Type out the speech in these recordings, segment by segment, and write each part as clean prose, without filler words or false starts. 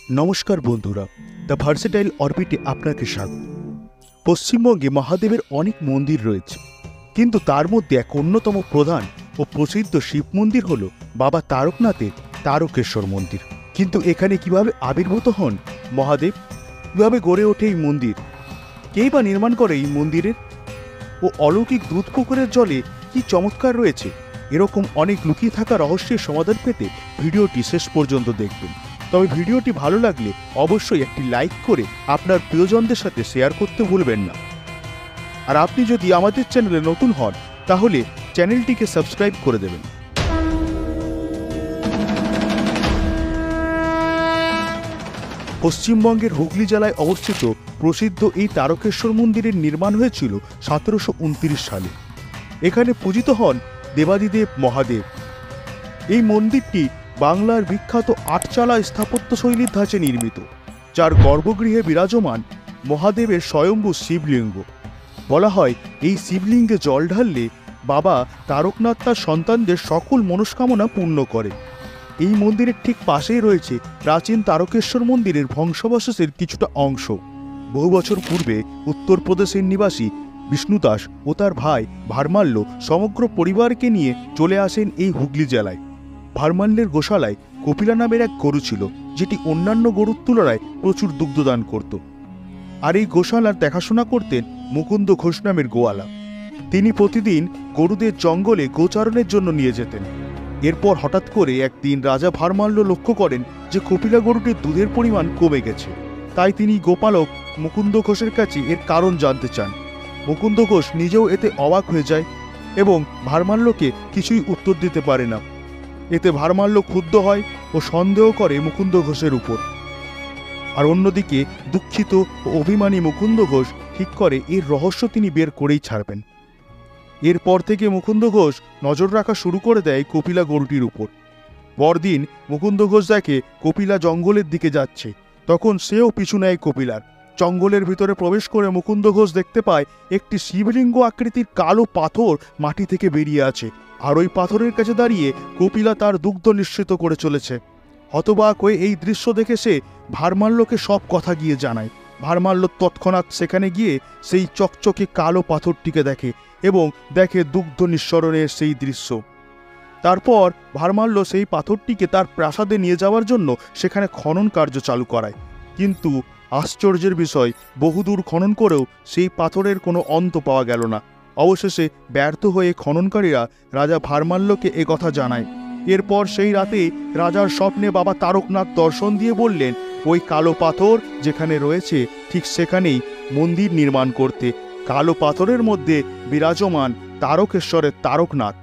নমস্কার বন্ধুরা, the versatile অরবিটে আপনাকে স্বাগত। পশ্চিমবঙ্গে মহাদেবের অনেক মন্দির রয়েছে, কিন্তু তার মধ্যে এক অন্যতম প্রধান ও প্রসিদ্ধ শিব মন্দির হল বাবা তারকনাথের তারকেশ্বর মন্দির। কিন্তু এখানে কিভাবে আবির্ভূত হন মহাদেব, কিভাবে গড়ে ওঠে এই মন্দির, কেই বা নির্মাণ করে এই মন্দিরের, ও অলৌকিক দুধ পুকুরের জলে কি চমৎকার রয়েছে, এরকম অনেক লুকিয়ে থাকা রহস্যের সমাধান পেতে ভিডিওটি শেষ পর্যন্ত দেখবেন। তবে ভিডিওটি ভালো লাগলে অবশ্যই একটি লাইক করে আপনার প্রিয়জনদের সাথে শেয়ার করতে ভুলবেন না। আর আপনি যদি আমাদের চ্যানেলে নতুন হন তাহলে চ্যানেলটিকে সাবস্ক্রাইব করে দেবেন। পশ্চিমবঙ্গের হুগলি জেলায় অবস্থিত প্রসিদ্ধ এই তারকেশ্বর মন্দিরের নির্মাণ হয়েছিল 1729 সালে। এখানে পূজিত হন দেবাদিদেব মহাদেব। এই মন্দিরটি বাংলার বিখ্যাত আটচালা স্থাপত্যশৈলীর ধাঁচে নির্মিত, যার গর্ভগৃহে বিরাজমান মহাদেবের স্বয়ম্ভু শিবলিঙ্গ। বলা হয় এই শিবলিঙ্গে জল ঢাললে বাবা তারকনাথ তার সন্তানদের সকল মনস্কামনা পূর্ণ করে। এই মন্দিরের ঠিক পাশেই রয়েছে প্রাচীন তারকেশ্বর মন্দিরের ধ্বংসাবশেষের কিছুটা অংশ। বহু বছর পূর্বে উত্তরপ্রদেশের নিবাসী বিষ্ণু দাস ও তার ভাই ভারমাল্য সমগ্র পরিবারকে নিয়ে চলে আসেন এই হুগলি জেলায়। ভারমাল্যের গোশালায় কপিলা নামের এক গরু ছিল, যেটি অন্যান্য গরুর তুলনায় প্রচুর দুগ্ধদান করত। আর এই গোশালার দেখাশোনা করতেন মুকুন্দ ঘোষ নামের গোয়ালা। তিনি প্রতিদিন গরুদের জঙ্গলে গোচারণের জন্য নিয়ে যেতেন। এরপর হঠাৎ করে একদিন রাজা ভারমাল্য লক্ষ্য করেন যে কপিলা গরুটির দুধের পরিমাণ কমে গেছে। তাই তিনি গোপালক মুকুন্দ ঘোষের কাছে এর কারণ জানতে চান। মুকুন্দ ঘোষ নিজেও এতে অবাক হয়ে যায় এবং ভারমাল্যকে কিছুই উত্তর দিতে পারে না। এতে ভারমাল্য ক্ষুব্ধ হয় ও সন্দেহ করে মুকুন্দ ঘোষের উপর। আর অন্যদিকে দুঃখিত ও অভিমানী মুকুন্দ ঘোষ ঠিক করে এর রহস্য তিনি বের করেই ছাড়বেন। এরপর থেকে মুকুন্দ ঘোষ নজর রাখা শুরু করে দেয় কপিলা গরুটির উপর। পরদিন মুকুন্দ ঘোষ দেখে কপিলা জঙ্গলের দিকে যাচ্ছে, তখন সেও পিছু নেয় কপিলার। জঙ্গলের ভিতরে প্রবেশ করে মুকুন্দ ঘোষ দেখতে পায় একটি শিবলিঙ্গ আকৃতির কালো পাথর মাটি থেকে বেরিয়ে আছে, আর ওই পাথরের কাছে দাঁড়িয়ে কপিলা তার দুগ্ধ নিঃসৃত করে চলেছে। হতবাক হয়ে এই দৃশ্য দেখে সে ভারমাল্যকে সব কথা গিয়ে জানায়। ভারমাল্য তৎক্ষণাৎ সেখানে গিয়ে সেই চকচকে কালো পাথরটিকে দেখে এবং দেখে দুগ্ধ নিঃসরণের সেই দৃশ্য। তারপর ভারমাল্য সেই পাথরটিকে তার প্রাসাদে নিয়ে যাওয়ার জন্য সেখানে খনন কার্য চালু করায়। কিন্তু আশ্চর্যের বিষয়, বহুদূর খনন করেও সেই পাথরের কোনো অন্ত পাওয়া গেল না। অবশেষে ব্যর্থ হয়ে খননকারীরা রাজা ভারমাল্যকে এ কথা জানায়। এরপর সেই রাতে রাজার স্বপ্নে বাবা তারকনাথ দর্শন দিয়ে বললেন ওই কালো পাথর যেখানে রয়েছে ঠিক সেখানেই মন্দির নির্মাণ করতে। কালো পাথরের মধ্যে বিরাজমান তারকেশ্বরের তারকনাথ।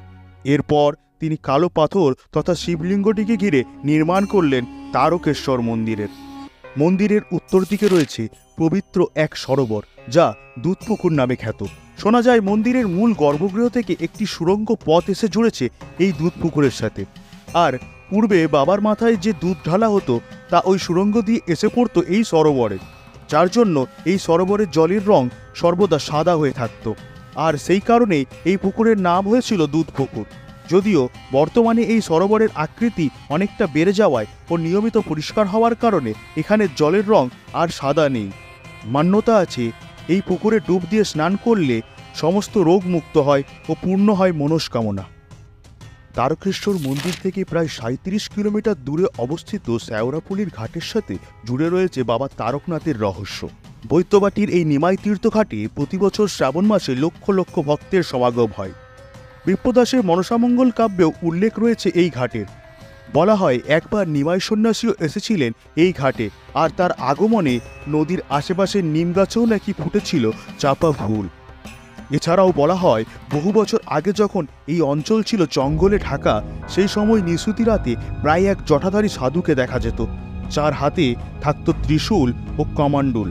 এরপর তিনি কালো পাথর তথা শিবলিঙ্গটিকে ঘিরে নির্মাণ করলেন তারকেশ্বর মন্দিরের। মন্দিরের উত্তর দিকে রয়েছে পবিত্র এক সরোবর, যা দুধপুকুর নামে খ্যাত। শোনা যায় মন্দিরের মূল গর্ভগৃহ থেকে একটি সুড়ঙ্গ পথ এসে জুড়েছে এই দুধপুকুরের সাথে। আর পূর্বে বাবার মাথায় যে দুধ ঢালা হতো তা ওই সুড়ঙ্গ দিয়ে এসে পড়তো এই সরোবরে, যার জন্য এই সরোবরের জলের রং সর্বদা সাদা হয়ে থাকত। আর সেই কারণেই এই পুকুরের নাম হয়েছিল দুধপুকুর। যদিও বর্তমানে এই সরোবরের আকৃতি অনেকটা বেড়ে যাওয়ায় ও নিয়মিত পরিষ্কার হওয়ার কারণে এখানে জলের রং আর সাদা নেই। মান্যতা আছে এই পুকুরে ডুব দিয়ে স্নান করলে সমস্ত রোগ মুক্ত হয় ও পূর্ণ হয় মনস্কামনা। তারকেশ্বর মন্দির থেকে প্রায় 37 কিলোমিটার দূরে অবস্থিত শ্যাওড়াপুলির ঘাটের সাথে জুড়ে রয়েছে বাবা তারকনাথের রহস্য। বৈদ্যবাটির এই নিমাই তীর্থঘাটে প্রতি বছর শ্রাবণ মাসে লক্ষ লক্ষ ভক্তের সমাগম হয়। বিপ্রদাসের মনসামঙ্গল কাব্যেও উল্লেখ রয়েছে এই ঘাটের। বলা হয় একবার নিমাই সন্ন্যাসীও এসেছিলেন এই ঘাটে, আর তার আগমনে নদীর আশেপাশে নিম গাছেও নাকি ফুটেছিল চাপা ফুল। এছাড়াও বলা হয় বহু বছর আগে যখন এই অঞ্চল ছিল জঙ্গলে ঢাকা, সেই সময় নিশুতি রাতে প্রায় এক জটাধারী সাধুকে দেখা যেত, যার হাতে থাকত ত্রিশূল ও কমান্ডুল।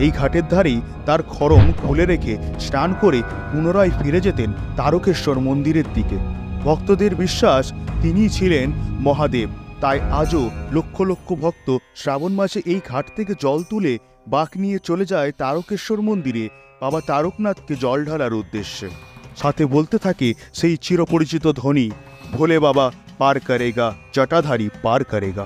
এই ঘাটের ধারেই তার খড়ম খুলে রেখে স্নান করে পুনরায় ফিরে যেতেন তারকেশ্বর মন্দিরের দিকে। ভক্তদের বিশ্বাস তিনিই ছিলেন মহাদেব। তাই আজও লক্ষ লক্ষ ভক্ত শ্রাবণ মাসে এই ঘাট থেকে জল তুলে বাঁক নিয়ে চলে যায় তারকেশ্বর মন্দিরে বাবা তারকনাথকে জল ঢালার উদ্দেশ্যে। সাথে বলতে থাকে সেই চিরপরিচিত ধ্বনি, ভোলে বাবা পার করেগা, জটাধারী পার করেগা।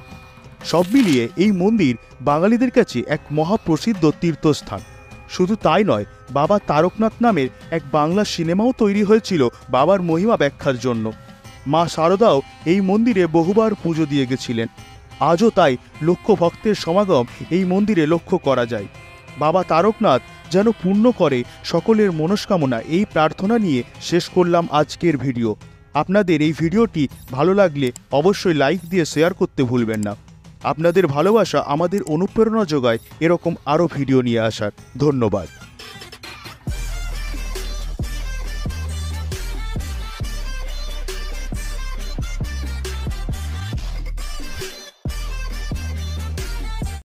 সব মিলিয়ে এই মন্দির বাঙালিদের কাছে এক মহাপ্রসিদ্ধ তীর্থস্থান। শুধু তাই নয়, বাবা তারকনাথ নামের এক বাংলা সিনেমাও তৈরি হয়েছিল বাবার মহিমা ব্যাখ্যার জন্য। মা শারদাও এই মন্দিরে বহুবার পুজো দিয়ে গেছিলেন। আজও তাই লক্ষ ভক্তের সমাগম এই মন্দিরে লক্ষ্য করা যায়। বাবা তারকনাথ যেন পূর্ণ করে সকলের মনস্কামনা, এই প্রার্থনা নিয়ে শেষ করলাম আজকের ভিডিও। আপনাদের এই ভিডিওটি ভালো লাগলে অবশ্যই লাইক দিয়ে শেয়ার করতে ভুলবেন না। আপনাদের ভালোবাসা আমাদের অনুপ্রেরণা যোগায় এরকম আরও ভিডিও নিয়ে আসার। ধন্যবাদ।